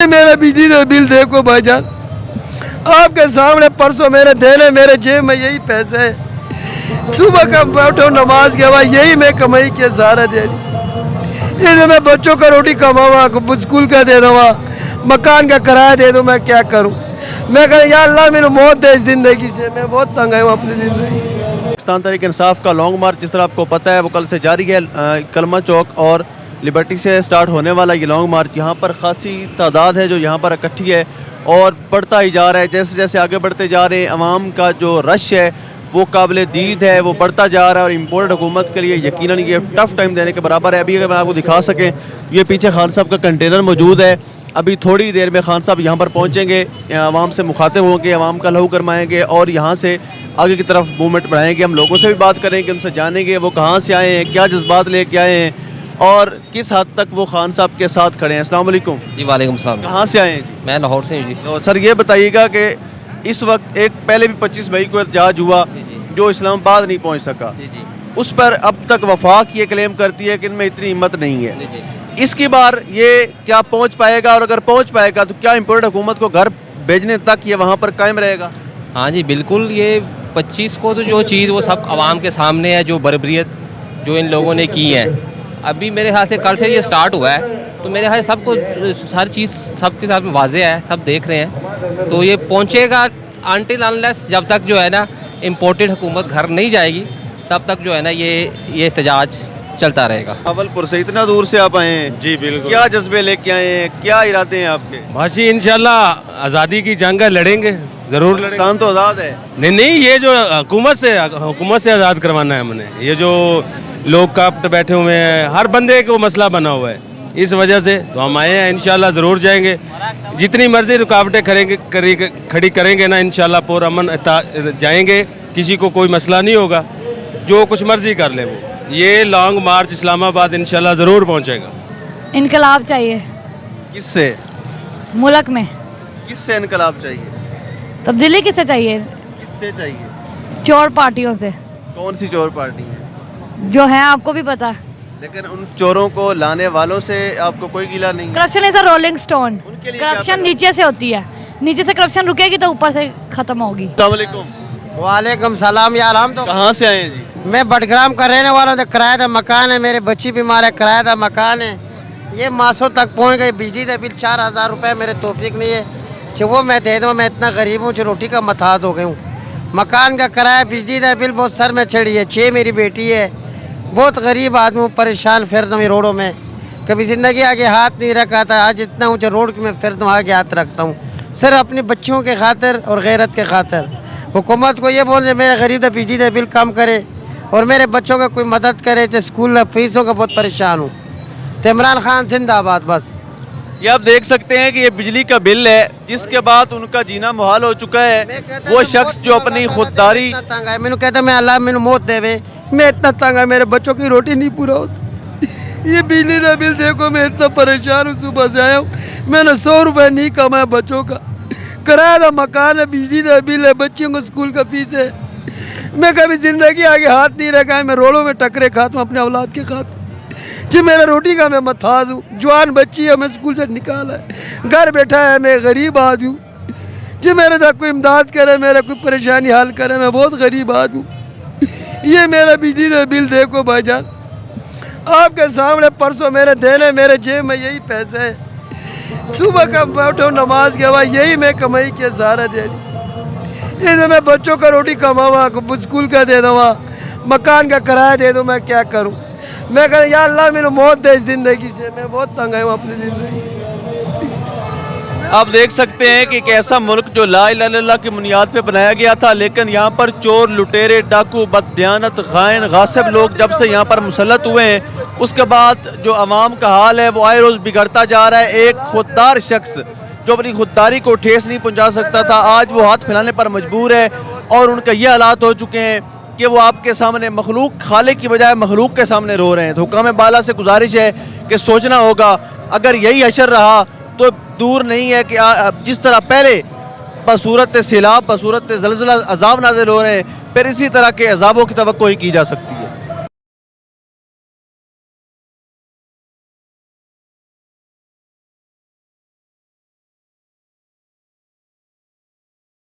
मेरा बिजली का बिल देखो भाईजान, आपके सामने परसों मेरे देने, मेरे जेब में यही पैसे है। सुबह का बैठो नमाज के बाद यही मैं कमाई के सहारा दे रही। इसमें मैं बच्चों का रोटी कमावा, स्कूल का दे दूँगा, मकान का किराया दे दूँ, मैं क्या करूँ। मैं कह या अल्लाह मेरी मौत दे इस ज़िंदगी से, मैं बहुत तंग आया हूँ अपनी ज़िंदगी। पाकिस्तान तहरीक इंसाफ का लॉन्ग मार्च जिस तरह आपको पता है वो कल से जारी है। कलमा चौक और लिबर्टी से स्टार्ट होने वाला ये लॉन्ग मार्च, यहाँ पर खासी तादाद है जो यहाँ पर इकट्ठी है और बढ़ता ही जा रहा है। जैसे जैसे आगे बढ़ते जा रहे हैं अवाम का जो रश है वो काबिल दीद है, वो बढ़ता जा रहा है और इम्पोर्टेड हुकूमत के लिए यकीनन ये टफ़ टाइम देने के बराबर है। अभी अगर मैं आपको दिखा सकें, ये पीछे खान साहब का कंटेनर मौजूद है। अभी थोड़ी देर में खान साहब यहाँ पर पहुँचेंगे, आवाम से मुखातिब होंगे, आवाम का लहू करवाएंगे और यहाँ से आगे की तरफ मूवमेंट बढ़ाएंगे। हम लोगों से भी बात करेंगे, उनसे जानेंगे वो कहाँ से आए हैं, क्या जज्बात लेके आए हैं और किस हद तक वो खान साहब के साथ खड़े हैं। अस्सलाम वालेकुम जी वालेकुम सलाम। कहाँ से आए हैं जी? मैं लाहौर से हूँ जी। तो सर ये बताइएगा कि इस वक्त एक पहले भी 25 मई को एहतजाज हुआ जो इस्लामाबाद नहीं पहुँच सका, जी उस पर अब तक वफाक ये क्लेम करती है कि इनमें इतनी हिम्मत नहीं है। जी। इसकी बार ये क्या पहुँच पाएगा और अगर पहुँच पाएगा तो क्या इम्पोर्टेड हुकूमत को घर भेजने तक ये वहाँ पर कायम रहेगा? हाँ जी बिल्कुल, ये 25 को तो जो चीज़ वो सब आवाम के सामने है, जो बर्बरियत जो इन लोगों ने की है। अभी मेरे ख्याल से कल से ये स्टार्ट हुआ है, तो मेरे ख्याल से सबको हर चीज़ सबके साथ में वाज़ेह है, सब देख रहे हैं। तो ये पहुँचेगा अनटिल अनलेस, जब तक जो है ना इम्पोर्टेड हुकूमत घर नहीं जाएगी तब तक जो है ना ये एहतजाज चलता रहेगा। अवलपुर से इतना दूर से आप आए हैं जी बिल्कुल। क्या जज्बे लेके आए हैं, क्या इरादे हैं आपके? भाजी इंशाल्लाह आज़ादी की जंग है, लड़ेंगे ज़रूर लड़ेंगे। पाकिस्तान तो आज़ाद है। नहीं, ये जो हुकूमत से आज़ाद करवाना है हमने। ये जो लोग काप्ट बैठे हुए हैं, हर बंदे को मसला बना हुआ है, इस वजह से तो हम आए हैं। इंशाल्लाह ज़रूर जाएंगे, जितनी मर्जी रुकावटें खड़ी करेंगे ना, इंशाल्लाह पुरअमन जाएंगे, किसी को कोई मसला नहीं होगा, जो कुछ मर्जी कर ले वो। ये लॉन्ग मार्च इस्लामाबाद इंशाल्लाह ज़रूर पहुँचेगा। इनकलाब चाहिए किससे? मुल्क में। किससे इनकलाब चाहिए? तब्दीली किससे चाहिए? किससे चाहिए? चोर पार्टियों से कौन सी चोर पार्टी है? जो है, आपको भी पता है। लेकिन उन चोरों को लाने वालों से आपको कोई गिला नहीं है? Corruption is a rolling stone. उनके लिए क्या करप्शन करना? नीचे से होती है, नीचे से करप्शन रुकेगी तो ऊपर से खत्म होगी। अस्सलाम वालेकुम। वालेकुम सलाम यार। हम तो कहाँ से आए हैं जी? मैं बटग्राम का रहने वाला हूँ। किराया मकान है, मेरे बच्ची बीमार है, किराया मकान है। ये मासों तक पहुँच गई। बिजली का बिल 4000 रुपये मेरे तौफीक नहीं है जो वो मैं दे दूँ। मैं इतना गरीब हूँ जो रोटी का मथाज हो गई हूँ। मकान का किराया, बिजली का बिल बहुत सर में चढ़ी है। 6 मेरी बेटी है, बहुत गरीब आदमी हूँ, परेशान फिरता हूँ रोडों में। कभी ज़िंदगी आगे हाथ नहीं रखा था, आज इतना ऊँचा रोड में फिरता हूँ, आगे हाथ रखता हूँ सिर्फ अपनी बच्चियों के खातिर और गैरत के खातिर। हुकूमत को ये बोल रहे मेरे गरीब का बिजली का बिल कम करे और मेरे बच्चों का कोई मदद करे। तो स्कूल फीसों का बहुत परेशान हूँ। तो इमरान खान जिंदाबाद। बस ये आप देख सकते हैं कि ये बिजली का बिल है जिसके बाद उनका जीना मुहाल हो चुका है। वो शख्स जो अपनी खुददारी मैंने कहता मैं अल्लाह मैंने मौत देवे, मैं इतना तंग है, मेरे बच्चों की रोटी नहीं पूरा होती। ये बिजली का बिल देखो, मैं इतना परेशान हूँ। सुबह से आया हूँ, मैंने 100 रुपये नहीं कमाया। बच्चों का किराया का मकान है, बिजली का बिल है, बच्चियों को स्कूल का फीस है। मैं कभी ज़िंदगी आगे हाथ नहीं रखा है। मैं रोडों में टकरे खाता हूँ अपने औलाद के खातिर जी। मेरा रोटी का मैं मथाज हूँ। जवान बच्ची है, मैं स्कूल से निकाला है, घर बैठा है, मैं गरीब आदमी हूँ जी। मेरे साथ कोई इमदाद करे, मेरा कोई परेशानी हल करे, मैं बहुत गरीब आदमी हूँ। ये मेरा बिजली का बिल देखो भाईजान, आपके सामने परसों मेरे देने, मेरे जेब में यही पैसे है। सुबह का बैठो नमाज के बाद यही मैं कमाई के सहारा दे रही। इसमें मैं बच्चों का रोटी कमावा, स्कूल का दे दूँगा, मकान का किराया दे दूँ, मैं क्या करूँ। मैं कह या अल्लाह मेरी मौत दे इस ज़िंदगी से, मैं बहुत तंग आया हूँ अपनी ज़िंदगी। आप देख सकते हैं कि एक ऐसा मुल्क जो ला इलाहा इल्लल्लाह की बुनियाद पे बनाया गया था, लेकिन यहाँ पर चोर, लुटेरे, डाकू, बददियानत, गायन, गासिब लोग जब से यहाँ पर मुसल्लत हुए हैं उसके बाद जो आवाम का हाल है वो आए रोज़ बिगड़ता जा रहा है। एक खुददार शख्स जो अपनी खुददारी को ठेस नहीं पहुँचा सकता था, आज वो हाथ फैलाने पर मजबूर है और उनका ये हालात हो चुके हैं कि वो आपके सामने मखलूक, खालिक की बजाय मखलूक के सामने रो रहे हैं। तो हुक्काम बाला से गुजारिश है कि सोचना होगा, अगर यही हशर रहा तो दूर नहीं है कि जिस तरह पहले बसूरत सैलाब, बसूरत ज़लज़ला अज़ाब नाज़िल हो रहे हैं, फिर इसी तरह के अज़ाबों की तवक्को ही की जा सकती है।